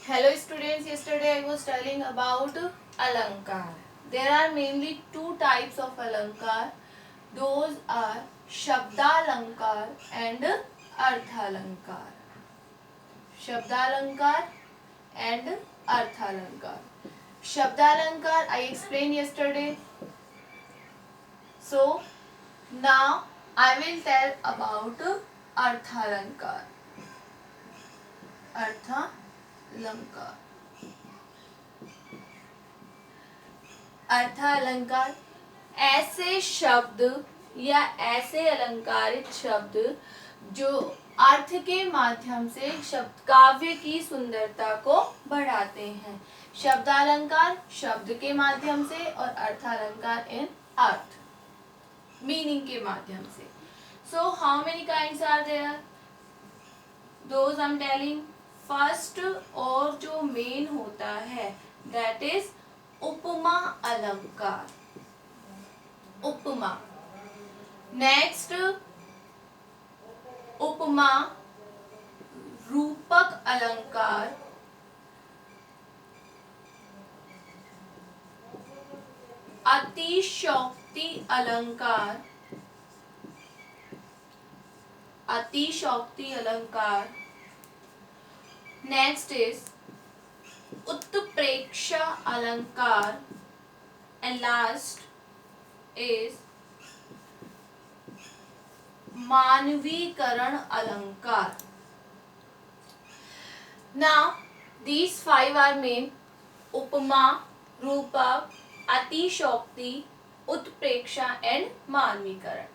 Hello students, yesterday I was telling about Alankar. There are mainly two types of Alankar. Those are Shabdalankar and Arthalankar. Shabdalankar and Arthalankar. Shabdalankar I explained yesterday. So now I will tell about Arthalankar. Arthalankar. अर्थालंकार ऐसे शब्द या ऐसे अलंकारित शब्द जो अर्थ के माध्यम से शब्द काव्य की सुंदरता को बढ़ाते हैं। शब्दालंकार शब्द के माध्यम से और अर्थालंकार इन अर्थ मीनिंग के माध्यम से। So how many kinds are there? Those I am telling. First और जो मेन होता है दैट इज उपमा अलंकार। उपमा। नेक्स्ट उपमा रूपक अलंकार। अतिशयोक्ति अलंकार। अतिशयोक्ति अलंकार। नेक्स्ट इज उत्प्रेक्षा अलंकार and last is मानवीकरण अलंकार. Now these five are main: उपमा, रूपक, अतिशयोक्ति, उत्प्रेक्षा and मानवीकरण.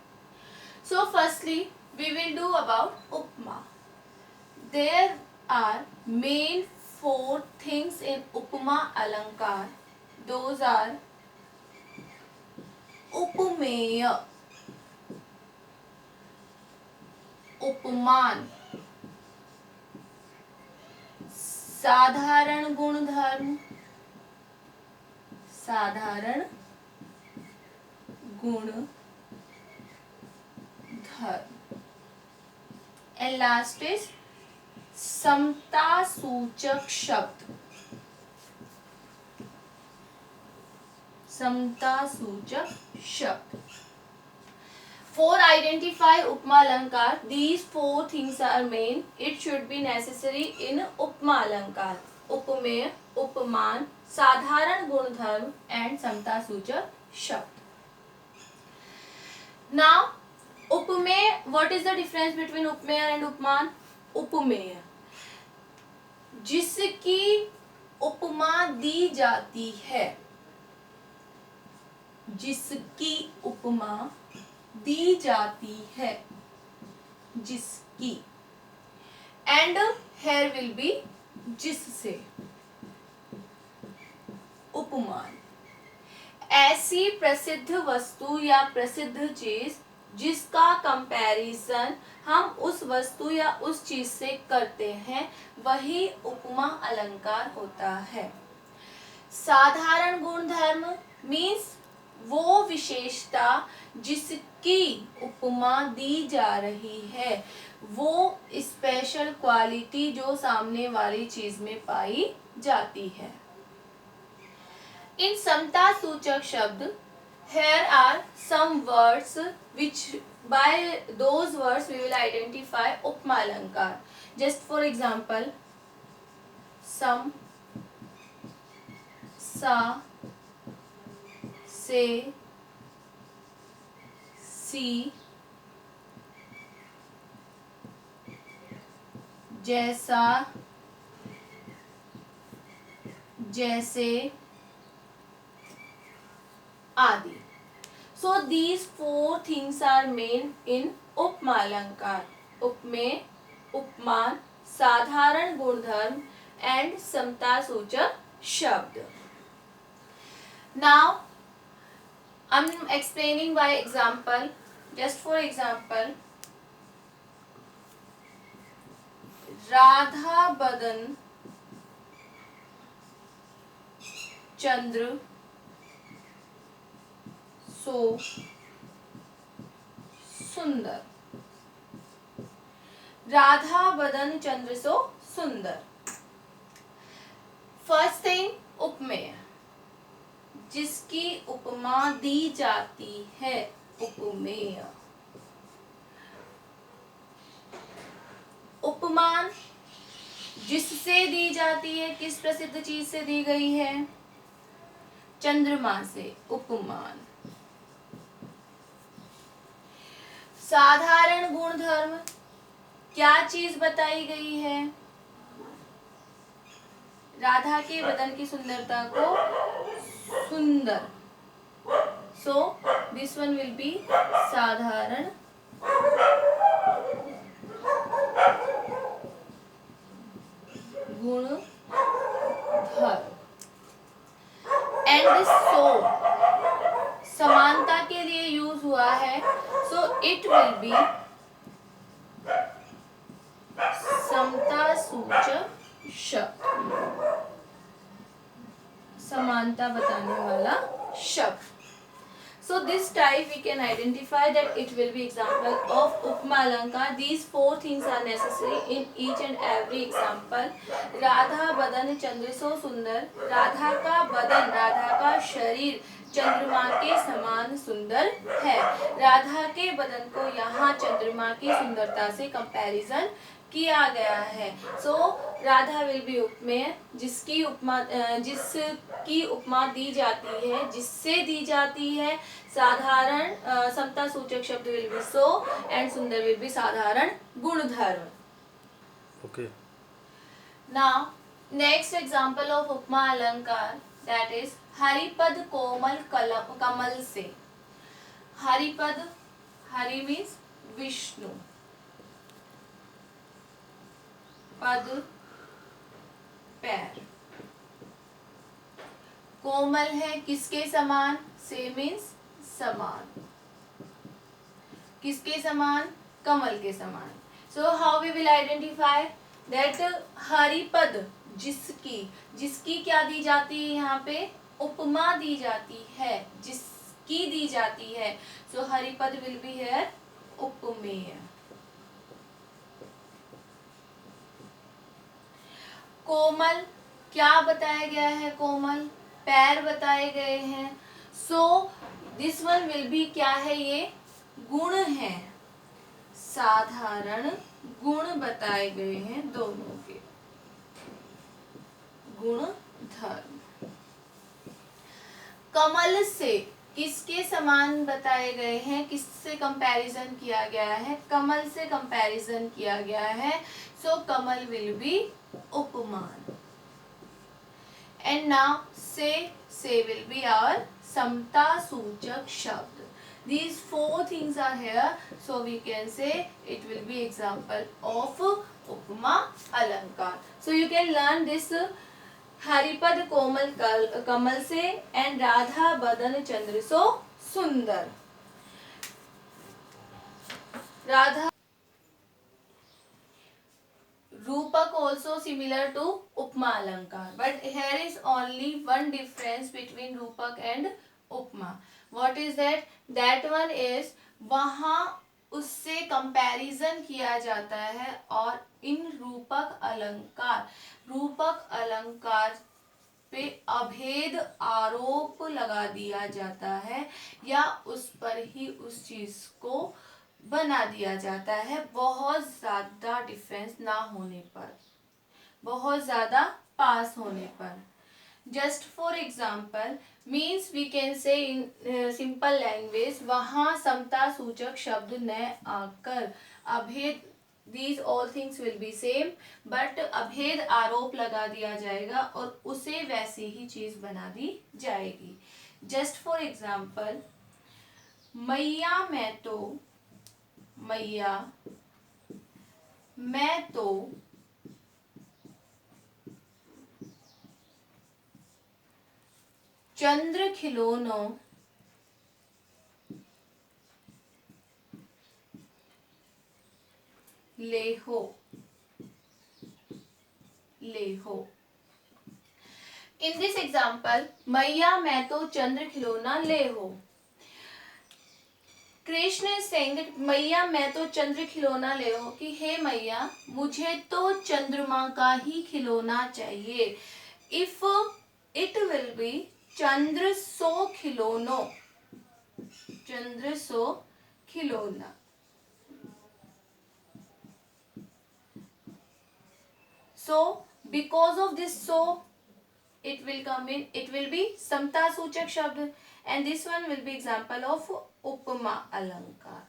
So firstly we will do about upma. There are main four things in उपमा अलंकार. Those are उपमेय, उपमान, साधारण गुणधर्म, साधारण गुणधर्म, and last is समता सूचक शब्द. समता सूचक शब्द. For identify उपमा अलंकार, these four things are main. It should be necessary in उपमा अलंकार. उपमेय, उपमान, साधारण गुणधर्म and समता सूचक शब्द. Now उपमेय, what is the difference between उपमेय and उपमान? उपमेय जिसकी उपमा दी जाती है, जिसकी उपमा दी जाती है, जिसकी, and here will be जिससे. उपमान ऐसी प्रसिद्ध वस्तु या प्रसिद्ध चीज जिसका कंपैरिजन हम उस वस्तु या उस चीज से करते हैं, वही उपमा अलंकार होता है. साधारण गुणधर्म मीन्स वो विशेषता जिसकी उपमा दी जा रही है, वो स्पेशल क्वालिटी जो सामने वाली चीज में पाई जाती है. इन समता सूचक शब्द, here are some words which by those words we will identify उपमा अलंकार. Just for example, सम, सा, से, सी, जैसा, जैसे आदि. So these four things are main in उपमा अलंकार. उपमेय, उपमान, साधारण गुणधर्म and समता सूचक शब्द. Now I am explaining by example. Just for example, Radha बदन चंद्र सो सुंदर. राधा बदन चंद्र सो सुंदर. फर्स्ट थिंग, उपमेय, जिसकी उपमा दी जाती है, उपमेय। उपमान, जिससे दी जाती है, किस प्रसिद्ध चीज से दी गई है? चंद्रमा से, उपमान। साधारण गुणधर्म, क्या चीज बताई गई है? राधा के बदन की सुंदरता को सुंदर। सो दिस वन विल बी साधारण गुणधर्म। एंड सो, समानता के लिए यूज हुआ है, सो इट विल बी समता सूचक शब्द, समानता बताने वाला शब्द। So this type we can identify that it will be example of उपमा अलंकार. These four things are necessary in each and every example. Radha बदन चंद्र सो सुंदर, राधा का बदन, राधा का शरीर चंद्रमा के समान सुंदर है। राधा के बदन को यहाँ चंद्रमा की सुंदरता से कंपैरिजन किया गया है। सो राधा विल बी उपमेय, जिसकी उपमा दी जाती है, जिससे दी जाती है। साधारण समता सूचक शब्द विल बी सो, एंड सुंदर विल बी साधारण गुणधर्म। Okay. Now next example of उपमा अलंकार, that is हरिपद कोमल कमल से। हरिपद, हरि मीन्स विष्णु, पद पैर, कोमल है किसके समान? से मीन्स समान, किसके समान? कमल के समान। So how we will identify that हरिपद, जिसकी क्या दी जाती है? यहाँ पे उपमा दी जाती है, जिसकी दी जाती है। सो हरिपद विल बी हियर उपमेय। कोमल, क्या बताया गया है? कोमल, पैर बताए गए हैं। So this one will B, क्या है ये? गुण है, साधारण गुण बताए गए हैं दोनों के, गुणधर्म। कमल से, किसके समान बताए गए हैं? किससे कंपैरिजन किया गया है? कमल से कंपैरिजन किया गया है। सो कमल विल बी उपमान। एंड नाउ से विल बी आवर समता सूचक शब्द. These four things are here, so we can say it will be example of उपमा अलंकार. So you can learn this हरिपद कोमल कमल से and राधा बदन चंद्र सो सुंदर. राधा रूपक also similar to उपमा अलंकार, but here is only one difference between रूपक and upma. What is that? That one is वहाँ उससे comparison किया जाता है और इन रूपक अलंकार पे अभेद आरोप लगा दिया जाता है या उस पर ही उस चीज को बना दिया जाता है बहुत ज्यादा डिफरेंस ना होने पर, बहुत ज्यादा पास होने पर. Just for example means we can say in simple language वहाँ समता सूचक शब्द न आकर अभेद, these all things will be same but अभेद आरोप लगा दिया जाएगा और उसे वैसी ही चीज बना दी जाएगी. Just for example मैया मैं तो चंद्र खिलौनों ले हो. In this example मैया मैं तो चंद्र खिलौना ले हो. कृष्ण is saying that मैया मैं तो चंद्र खिलौना ले हो, कि हे मैया मुझे तो चंद्रमा का ही खिलौना चाहिए. if it will be चंद्र सो खिलौनों, चंद्र सो खिलौना. So because of this so it will come in, it will be समता सूचक शब्द, and this one will be example of उपमा अलंकार.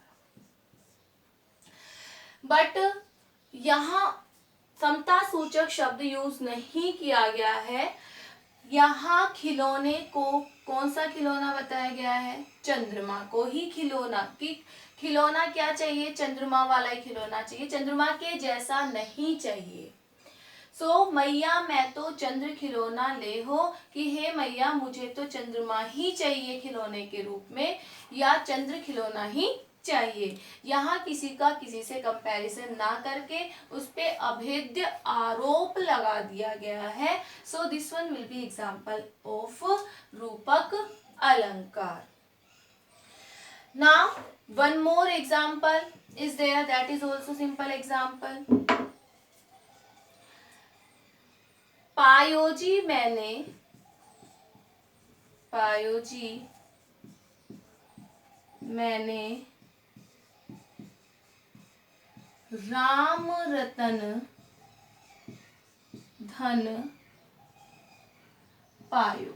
बट यहाँ समता सूचक शब्द यूज नहीं किया गया है. यहाँ खिलौने को कौन सा खिलौना बताया गया है? चंद्रमा को ही खिलौना. कि खिलौना क्या चाहिए? चंद्रमा वाला ही खिलौना चाहिए, चंद्रमा के जैसा नहीं चाहिए. सो मैया मैं तो चंद्र खिलौना ले हो, कि हे मैया मुझे तो चंद्रमा ही चाहिए खिलौने के रूप में, या चंद्र खिलौना ही चाहिए. यहाँ किसी का किसी से कंपैरिजन ना करके उस पे अभेद्य आरोप लगा दिया गया है. So this one will be example of रूपक अलंकार. Now one more example is there, that is also simple example. पायोजी मैंने, पायोजी मैंने राम रतन धन पायो.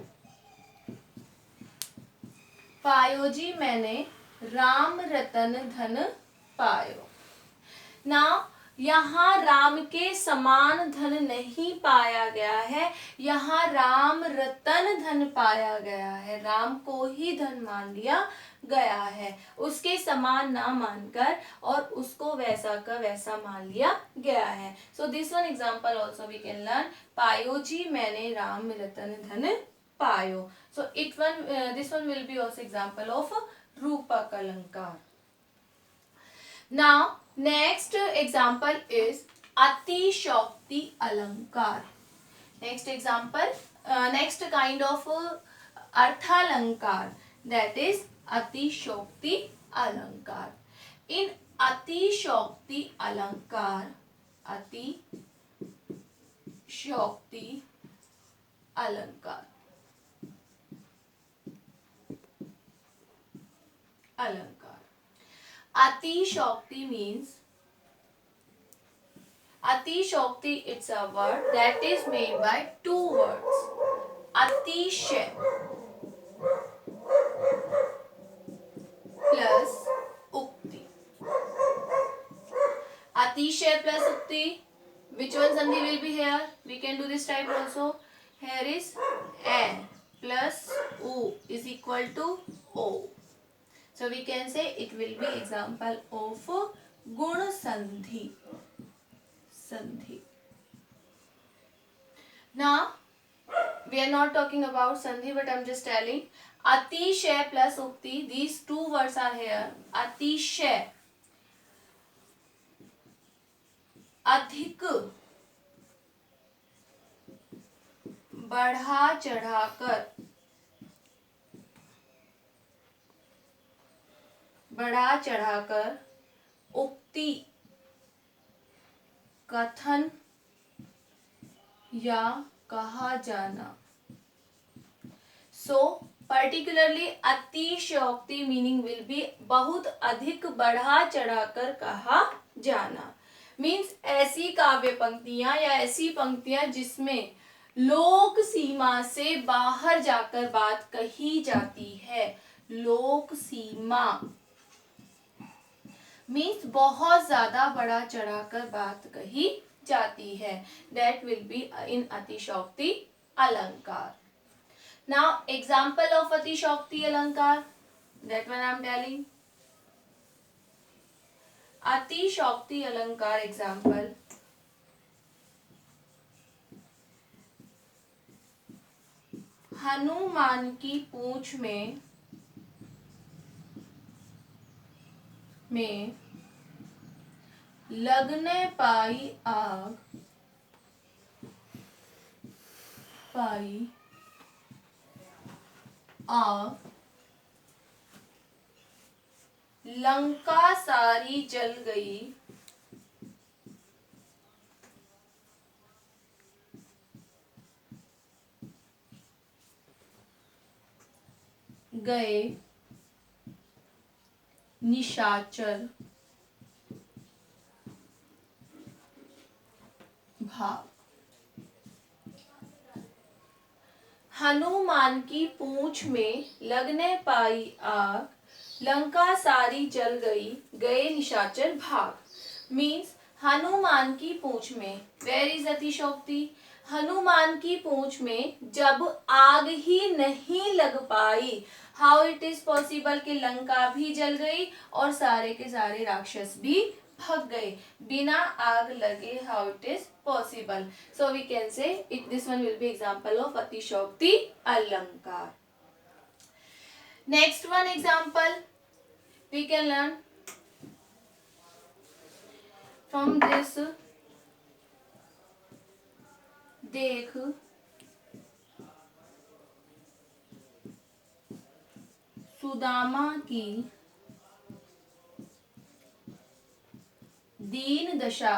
पायोजी मैंने राम रतन धन पायो. नाउ यहाँ राम के समान धन नहीं पाया गया है, यहाँ राम रतन धन पाया गया है. राम को ही धन मान लिया गया है, उसके समान ना मानकर, और उसको वैसा का वैसा मान लिया गया है. So this one example also we can learn. पायोजी मैंने राम रतन धन पायो. So this one will be also example of रूपक अलंकार. Now next example is अतिशयोक्ति अलंकार. Next example, next kind of अर्थालंकार, that is अतिशयोक्ति अलंकार. In अतिशयोक्ति अलंकार, अतिशयोक्ति अलंकार, अलंकार. अतिशयोक्ति means, अतिशयोक्ति it's a word that is made by two words. अतिशय plus ukti. अतिशय plus ukti. Which one sandhi will be here? We can do this type also. Here is an plus u is equal to o. So we can say it will be example of gun sandhi. Sandhi. Now we are not talking about sandhi, but I am just telling. Atishay plus ukti, these two words are here. Atishay, अधिक, बढ़ा चढ़ाकर, बढ़ा चढ़ाकर, उक्ति, कथन या कहा जाना. सो पर्टिकुलरली अतिशयोक्ति मीनिंग विल बी बहुत अधिक बढ़ा चढ़ाकर कहा जाना. मीन्स ऐसी काव्य पंक्तियां या ऐसी पंक्तियां जिसमें लोक सीमा से बाहर जाकर बात कही जाती है. लोक सीमा मीन्स बहुत ज्यादा बढ़ा चढ़ाकर बात कही जाती है. दैट विल बी इन अतिशयोक्ति अलंकार. नाउ एग्जाम्पल ऑफ अतिशयोक्ति अलंकार, that one I am telling. अतिशयोक्ति अलंकार एग्जाम्पल, हनुमान की पूंछ में लगने पाई आग, पाई आग, लंका सारी जल गई, गए निशाचर भाग। हनुमान की पूंछ में लगने पाई आग, लंका सारी जल गई, गए निशाचर भाग। मीन्स हनुमान की पूंछ में, वेयर इज अतिशोक्ति, हनुमान की पूंछ में जब आग ही नहीं लग पाई, हाउ इट इज पॉसिबल कि लंका भी जल गई और सारे के सारे राक्षस भी भाग गए बिना आग लगे, how it is possible. So we can say it, this one will be example of Atishokti Alankar. Next one example we can learn from this. देख सुदामा की दीन दशा,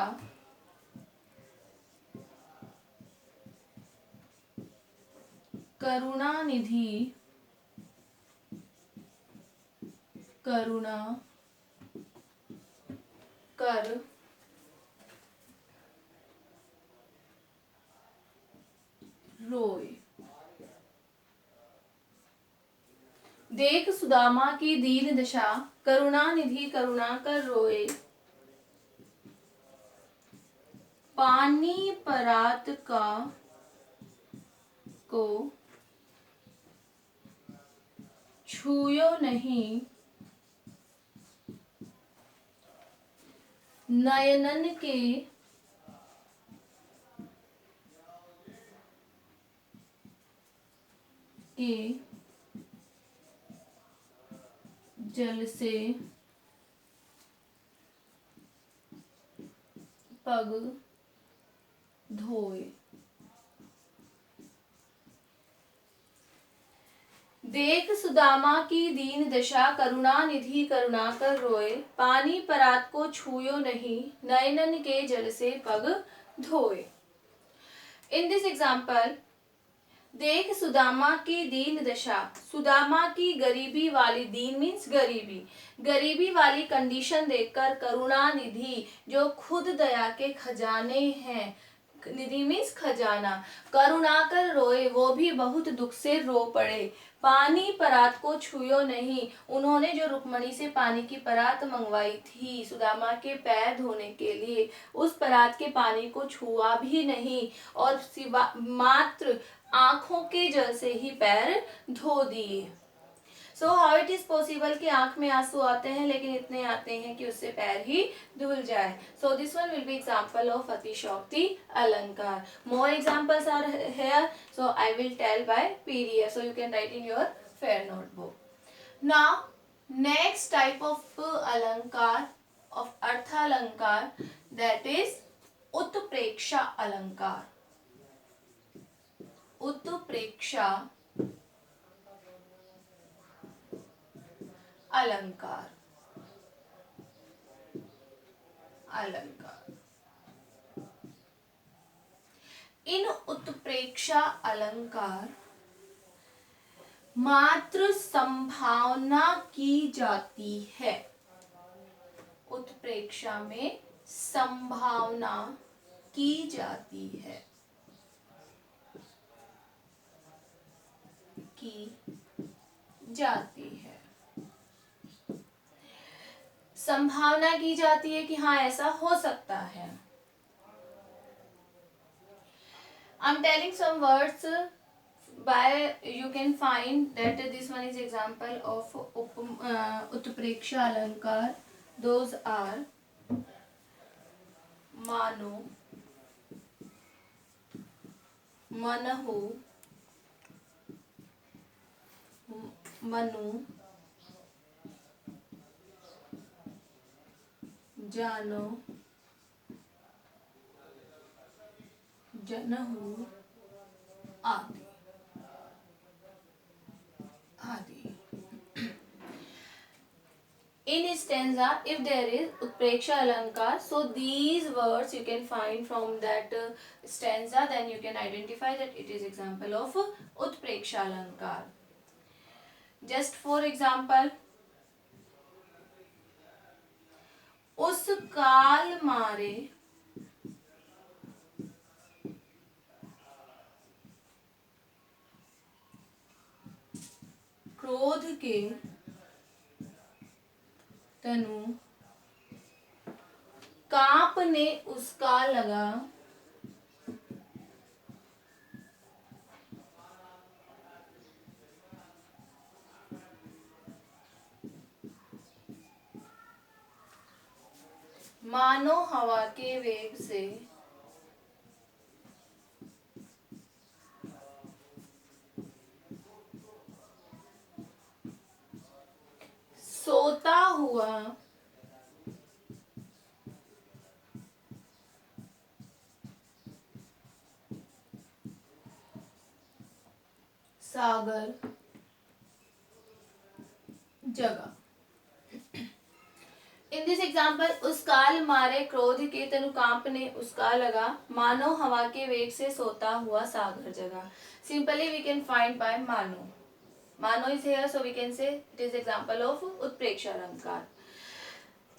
करुणा निधि करुणा कर रोए। देख सुदामा की दीन दशा, करुणा निधि करुणा कर रोए। पानी परात का को छूयो नहीं, नयनन के जल से पग धोए। देख सुदामा की दीन दशा, करुणा निधि करुणा कर रोए। पानी परात को छूयो नहीं, नयनन के जल से पग धोए। इन दिस एग्जाम्पल, देख सुदामा की दीन दशा, सुदामा की गरीबी वाली, दीन मीन्स गरीबी, गरीबी वाली कंडीशन देखकर करुणा निधि जो खुद दया के खजाने हैं, निधि मीन्स खजाना, करुणा कर रोए, वो भी बहुत दुख से रो पड़े। पानी परात को छुयो नहीं, उन्होंने जो रुक्मणी से पानी की परात मंगवाई थी सुदामा के पैर धोने के लिए, उस परात के पानी को छुआ भी नहीं और सिवा मात्र आंखों के जल से ही पैर धो दिए। So how it is possible कि आंख में आंसू आते हैं लेकिन इतने आते हैं कि उससे पैर ही धुल जाए। So this one will be example of अतिशोक्ति अलंकार। More examples are here, so I will tell by PDF, so you can write in your fair notebook. Now next type of अलंकार, ऑफ अर्थालंकार, दैट इज उत्प्रेक्षा अलंकार। उत्प्रेक्षा अलंकार, अलंकार। इन उत्प्रेक्षा अलंकार मात्र संभावना की जाती है। उत्प्रेक्षा में संभावना की जाती है, की जाती है, संभावना की जाती है कि हाँ ऐसा हो सकता है। I'm telling some words by you can find that this one is example of उत्प्रेक्षा अलंकार. Those are मानो, मनहु, मनु, जानो, जनहु आदि आदि। In stanza, if there is utpreksha alankar, so these words you can find from that stanza, then you can identify that it is example of utpreksha alankar. Just for example, उस काल मारे क्रोध के तनु कांपने उसका लगा, मानो हवा के वेग से सोता हुआ सागर जगा। इन दिस एग्जाम्पल, उस काल मारे क्रोध के तनु कांपने उसका लगा, मानो हवा के वेग से सोता हुआ सागर जगा। Simply we can find by मानो. Mano is here, so we can say it is example of Utpreksha Alankar.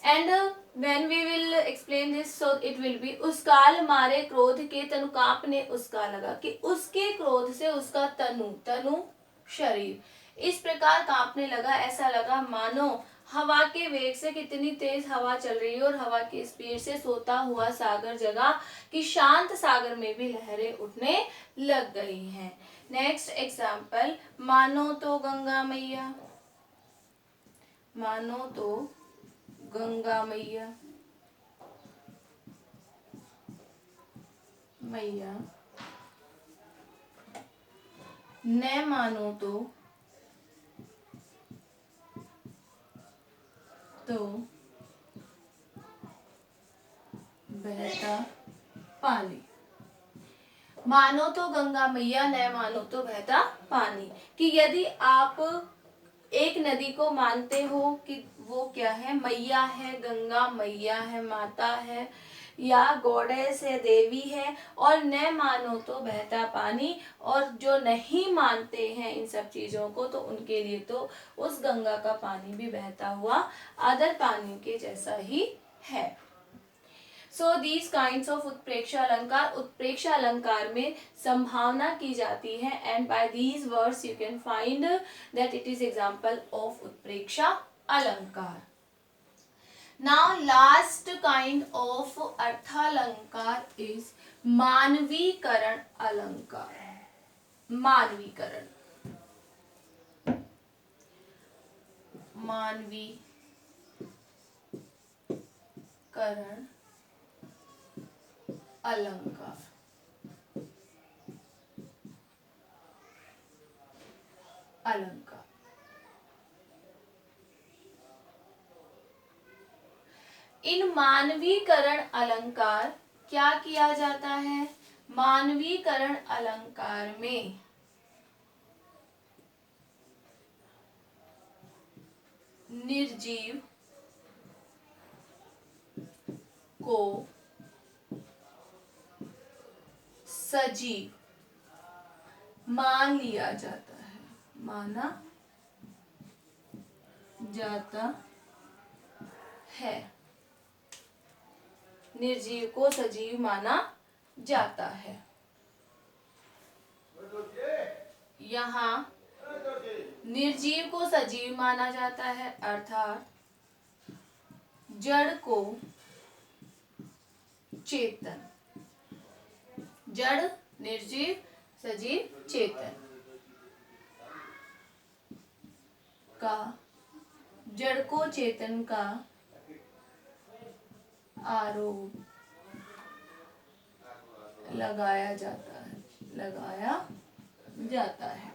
And when we will explain this, so it will be उस काल मारे क्रोध के तनु कांपने उसका लगा, कि उसके क्रोध से उसका तनु शरीर इस प्रकार कांपने लगा, ऐसा लगा मानो हवा के वेग से कितनी तेज हवा चल रही है और हवा की स्पीड से सोता हुआ सागर जगा, कि शांत सागर में भी लहरें उठने लग गई हैं। नेक्स्ट एग्जाम्पल, मानो तो गंगा मैया, मानो तो गंगा मैया मैया न मानो तो बहता पानी। मानो तो गंगा मैया, न मानो तो बहता पानी, कि यदि आप एक नदी को मानते हो कि वो क्या है, मैया है, गंगा मैया है, माता है, या गॉडेस है, देवी है, और न मानो तो बहता पानी, और जो नहीं मानते हैं इन सब चीजों को, तो उनके लिए तो उस गंगा का पानी भी बहता हुआ अदर पानी के जैसा ही है। So these kinds of उत्प्रेक्षा अलंकार, उत्प्रेक्षा अलंकार में संभावना की जाती है, and by these words you can find that it is example of उत्प्रेक्षा अलंकार. Now last kind of अर्थालंकार is मानवीकरण अलंकार. मानवीकरण, मानवीकरण अलंकार। अलंकार इन मानवीकरण अलंकार क्या किया जाता है? मानवीकरण अलंकार में निर्जीव को सजीव मान लिया जाता है, माना जाता है। निर्जीव को सजीव माना जाता है। यहाँ निर्जीव को सजीव माना जाता है, अर्थात जड़ को चेतन, जड़, निर्जीव, सजीव, चेतन का, जड़ को चेतन का आरोप लगाया जाता है, लगाया जाता है।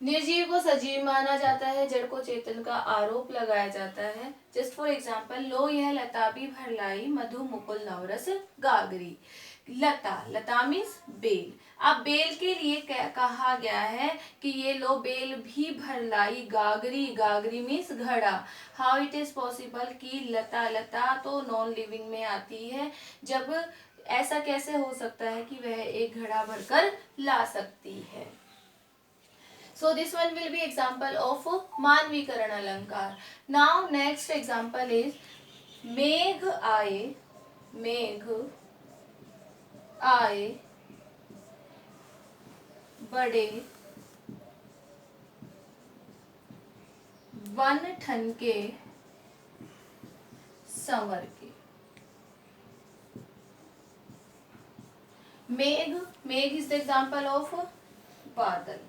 निर्जीव को सजीव माना जाता है, जड़ को चेतन का आरोप लगाया जाता है। जस्ट फॉर एग्जाम्पल, लो यह लता भी भरलाई, मधु मुकुल नवरस गागरी। लता, लता मीन्स बेल। अब बेल के लिए कहा गया है कि ये लो बेल भी भरलाई, गागरी, गागरी मीन्स घड़ा। हाउ इट इज पॉसिबल कि लता, लता तो नॉन लिविंग में आती है, जब ऐसा कैसे हो सकता है कि वह एक घड़ा भरकर ला सकती है। So this one will be example of मानवीकरण अलंकार. Now next example is मेघ आए, मेघ आए बड़े वन ठनके संवर के. मेघ, मेघ इज द एग्जाम्पल ऑफ बादल.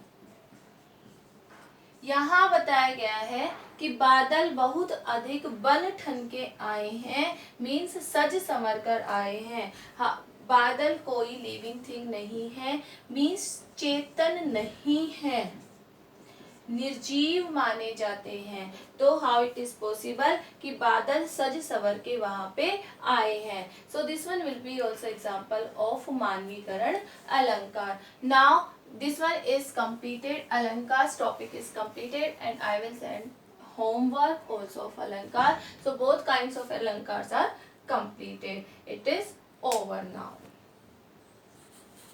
यहाँ बताया गया है कि बादल बहुत अधिक बन ठनके आए हैं, मीन्स सज संवर कर आए हैं. हाँ, बादल कोई लिविंग थिंग नहीं है, मीन्स चेतन नहीं है, निर्जीव माने जाते हैं. तो हाउ इट इज पॉसिबल कि बादल सज सवर के वहां पे आए हैं. So this one will be also example of मानवीकरण अलंकार. Now this one is completed. Alankar's topic is completed and I will send homework also of Alankar. So both kinds of Alankars are completed. It is over now.